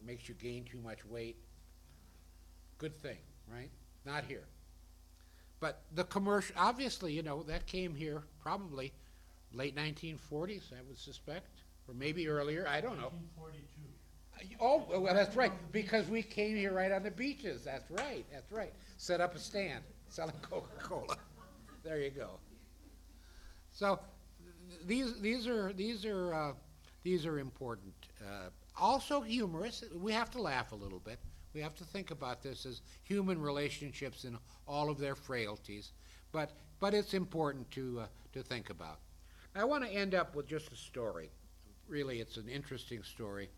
makes you gain too much weight. Good thing, right? Not here. But the commercial, obviously, you know, that came here probably late 1940s, I would suspect, or maybe earlier, I don't know. 1942. Oh, well, that's right, because we came here right on the beaches, that's right, that's right. Set up a stand, selling Coca-Cola. There you go. So these are important. Also humorous. We have to laugh a little bit. We have to think about this as human relationships in all of their frailties, but it's important to think about. I want to end up with just a story. Really, it's an interesting story.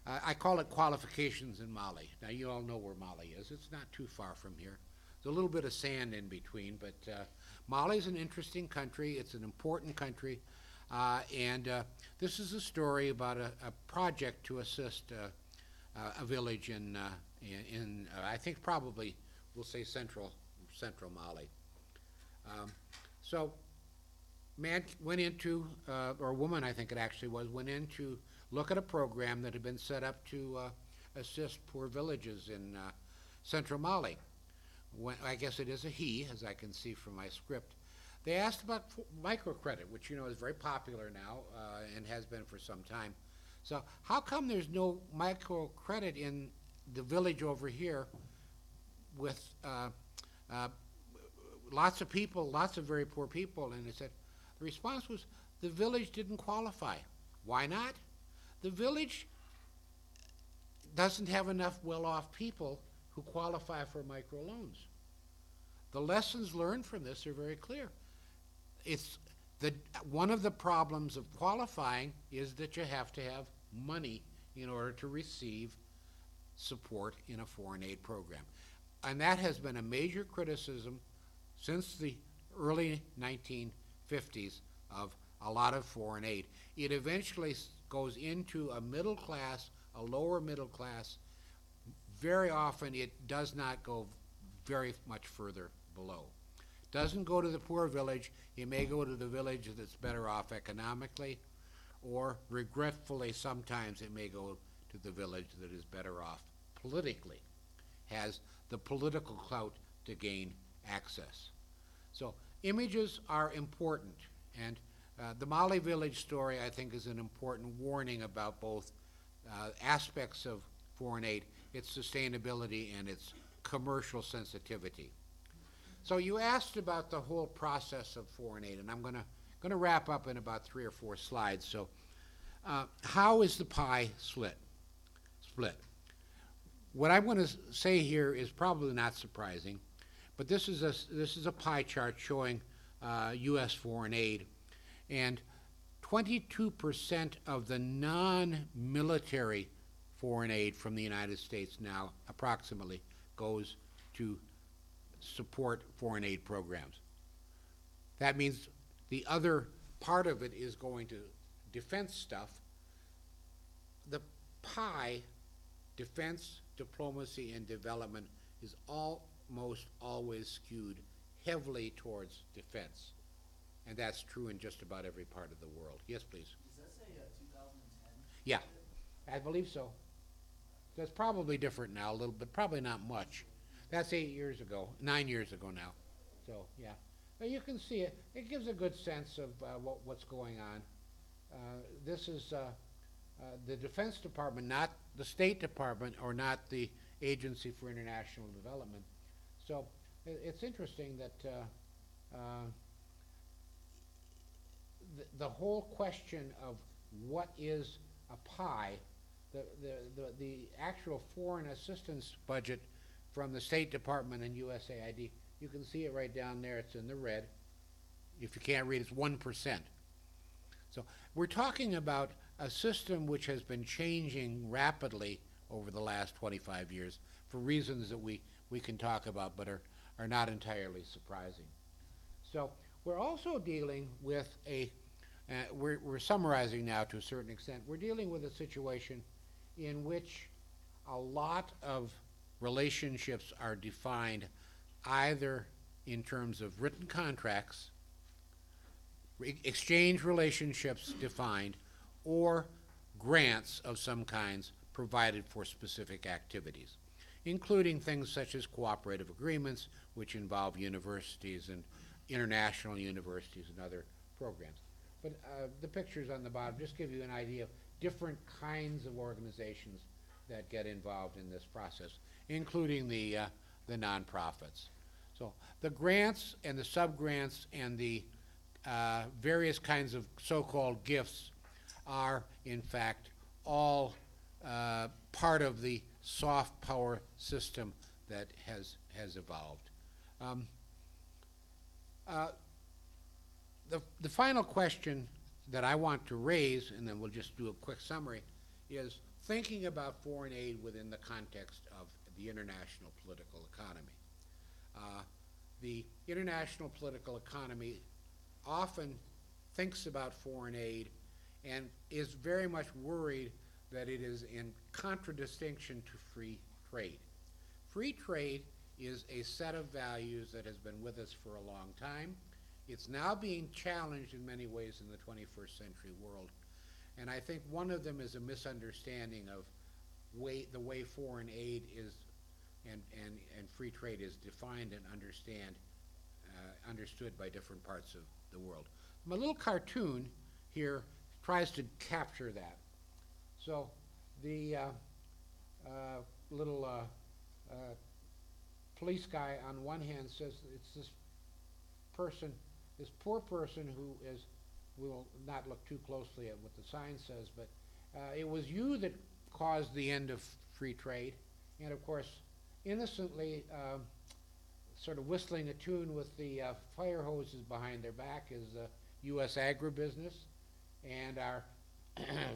I call it Qualifications in Mali. Now, you all know where Mali is. It's not too far from here. There's a little bit of sand in between, but Mali's an interesting country. It's an important country, and this is a story about a project to assist a village in I think probably we'll say central Mali. So man went into, or woman I think it actually was, went in to look at a program that had been set up to assist poor villages in central Mali. I guess it is a he, as I can see from my script. They asked about microcredit, which you know is very popular now and has been for some time. So how come there's no microcredit in the village over here with lots of people, lots of very poor people? And they said, the response was, the village didn't qualify. Why not? The village doesn't have enough well-off people who qualify for microloans. The lessons learned from this are very clear. One of the problems of qualifying is that you have to have money in order to receive support in a foreign aid program. And that has been a major criticism since the early 1950s of a lot of foreign aid. It eventually goes into a middle class, a lower middle class. Very often it does not go very much further below. Doesn't go to the poor village. It may go to the village that's better off economically, or regretfully sometimes it may go to the village that is better off politically, has the political clout to gain access. So images are important, and the Mali village story I think is an important warning about both aspects of foreign aid, its sustainability and its commercial sensitivity. So you asked about the whole process of foreign aid, and I'm going to wrap up in about 3 or 4 slides. So how is the pie split? What I'm going to say here is probably not surprising, but this is a pie chart showing U.S. foreign aid, and 22% of the non-military foreign aid from the United States now approximately goes to support foreign aid programs. That means the other part of it is going to defense stuff. The pie, defense, diplomacy, and development is almost always skewed heavily towards defense. And that's true in just about every part of the world. Yes, please. Does that say 2010? Yeah, I believe so. That's probably different now a little bit, probably not much. That's 9 years ago now. So, yeah. But you can see it. It gives a good sense of what's going on. This is the Defense Department, not the State Department or not the Agency for International Development. So it's interesting that the whole question of what is a pie, the actual foreign assistance budget from the State Department and USAID, you can see it right down there. It's in the red. If you can't read, it's 1%. So we're talking about a system which has been changing rapidly over the last 25 years for reasons that we can talk about but are not entirely surprising. So we're also dealing with we're summarizing now to a certain extent, we're dealing with a situation in which a lot of relationships are defined either in terms of written contracts, exchange relationships defined, or grants of some kinds provided for specific activities, including things such as cooperative agreements, which involve universities and international universities and other programs. But the pictures on the bottom just give you an idea of different kinds of organizations that get involved in this process, including the nonprofits. So the grants and the sub-grants and the various kinds of so-called gifts are, in fact, all part of the soft power system that has evolved. The final question that I want to raise, and then we'll just do a quick summary, is thinking about foreign aid within the context of the international political economy. The international political economy often thinks about foreign aid and is very much worried that it is in contradistinction to free trade. Free trade is a set of values that has been with us for a long time. It's now being challenged in many ways in the 21st century world. And I think one of them is a misunderstanding of the way foreign aid is and free trade is defined and understood by different parts of the world. My little cartoon here tries to capture that. So the little police guy on one hand says it's this person, this poor person who is, we'll not look too closely at what the sign says, but it was you that caused the end of free trade. And of course, innocently, sort of whistling a tune with the fire hoses behind their back is U.S. agribusiness and our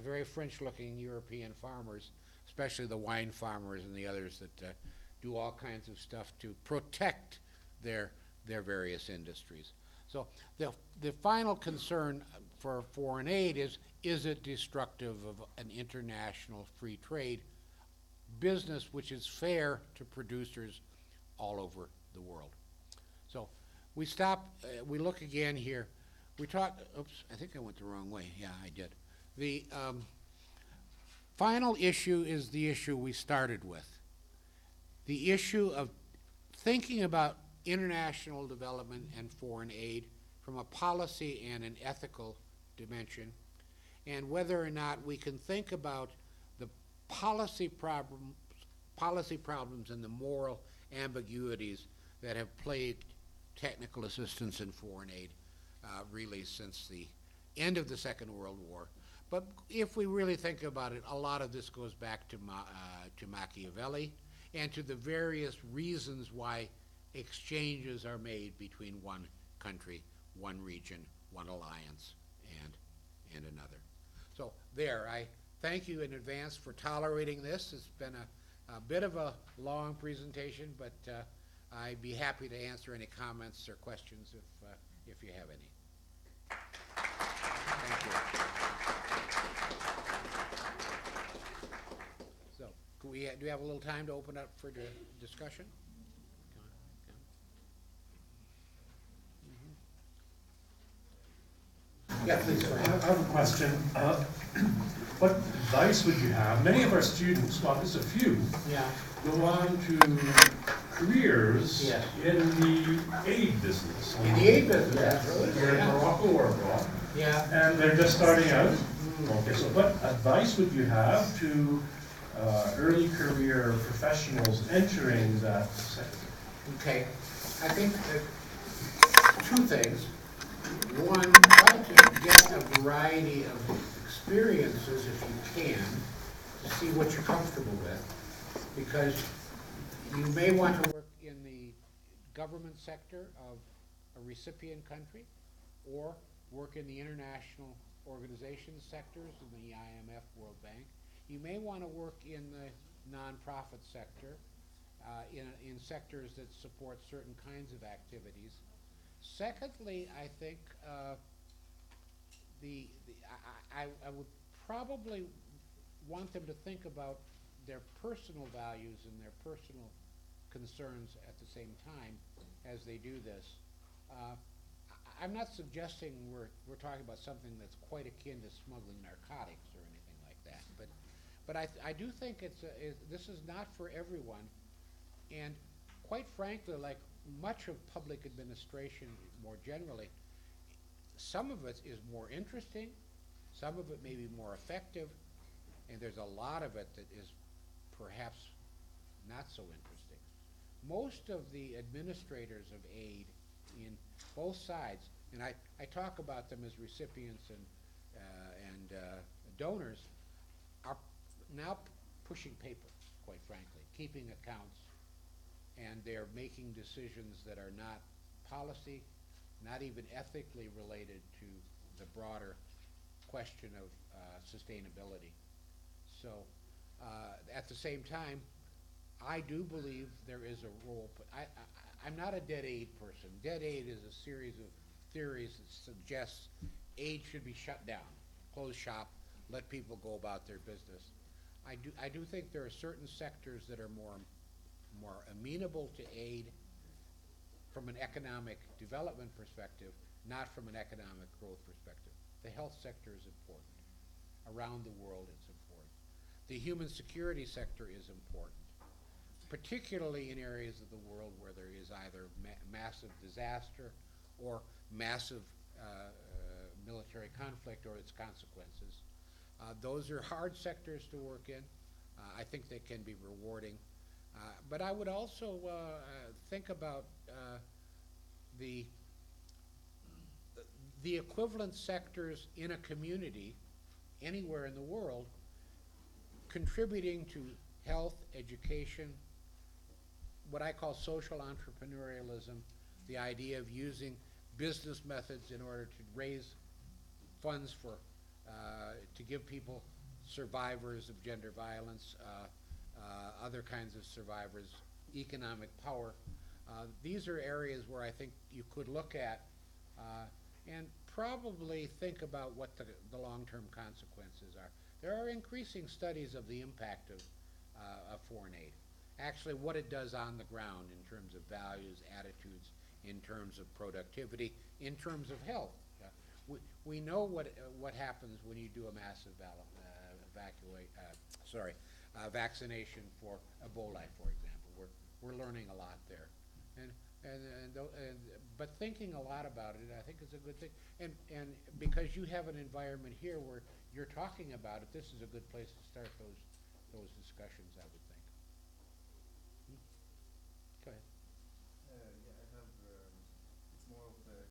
very French-looking European farmers, especially the wine farmers and the others that do all kinds of stuff to protect their various industries. So the final concern for foreign aid is it destructive of an international free trade business which is fair to producers all over the world? So we stop, we look again here. We talk, oops, I think I went the wrong way. Yeah, I did. The final issue is the issue we started with. The issue of thinking about international development and foreign aid from a policy and an ethical dimension, and whether or not we can think about the policy problems and the moral ambiguities that have plagued technical assistance in foreign aid really since the end of the Second World War. But if we really think about it, a lot of this goes back to Machiavelli and to the various reasons why exchanges are made between one country, one region, one alliance, and another. So there, I thank you in advance for tolerating this. It's been a bit of a long presentation, but I'd be happy to answer any comments or questions if you have any. Thank you. So, do we have a little time to open up for discussion? Yeah, please. I have a question. What advice would you have? Many of our students, well, just a few, go on to careers Yes. in the aid business. In the aid business, absolutely. Here in Morocco or abroad. Yeah. And they're just starting out. Okay, so what advice would you have to early career professionals entering that sector? Okay. I think that two things. One, try to get a variety of experiences if you can to see what you're comfortable with, because you may want to work in the government sector of a recipient country or work in the international organization sectors in the IMF, World Bank. You may want to work in the nonprofit sector, in sectors that support certain kinds of activities. Secondly, I think I would probably want them to think about their personal values and their personal concerns at the same time as they do this. I'm not suggesting we're talking about something that's quite akin to smuggling narcotics or anything like that, but But I do think this is not for everyone. And quite frankly, like much of public administration more generally, some of it is more interesting, some of it may be more effective, and there's a lot of it that is perhaps not so interesting. Most of the administrators of aid in both sides, and I talk about them as recipients and donors, are now pushing paper, quite frankly, keeping accounts, and they're making decisions that are not policy, not even ethically related to the broader question of sustainability. So at the same time, I do believe there is a role, but I'm not a dead aid person. Dead aid is a series of theories that suggests aid should be shut down, close shop, let people go about their business. I do think there are certain sectors that are more amenable to aid from an economic development perspective, not from an economic growth perspective. The health sector is important. Around the world, it's important. The human security sector is important, particularly in areas of the world where there is either massive disaster or massive military conflict or its consequences. Those are hard sectors to work in. I think they can be rewarding. But I would also think about the equivalent sectors in a community anywhere in the world contributing to health, education, what I call social entrepreneurialism, the idea of using business methods in order to raise funds for, to give people, survivors of gender violence, other kinds of survivors, economic power. These are areas where I think you could look at and probably think about what the long-term consequences are. There are increasing studies of the impact of foreign aid, actually what it does on the ground in terms of values, attitudes, in terms of productivity, in terms of health. We know what happens when you do a massive vaccination for Ebola, for example. We're learning a lot there, but thinking a lot about it, I think is a good thing. And because you have an environment here where you're talking about it, this is a good place to start those discussions, I would think.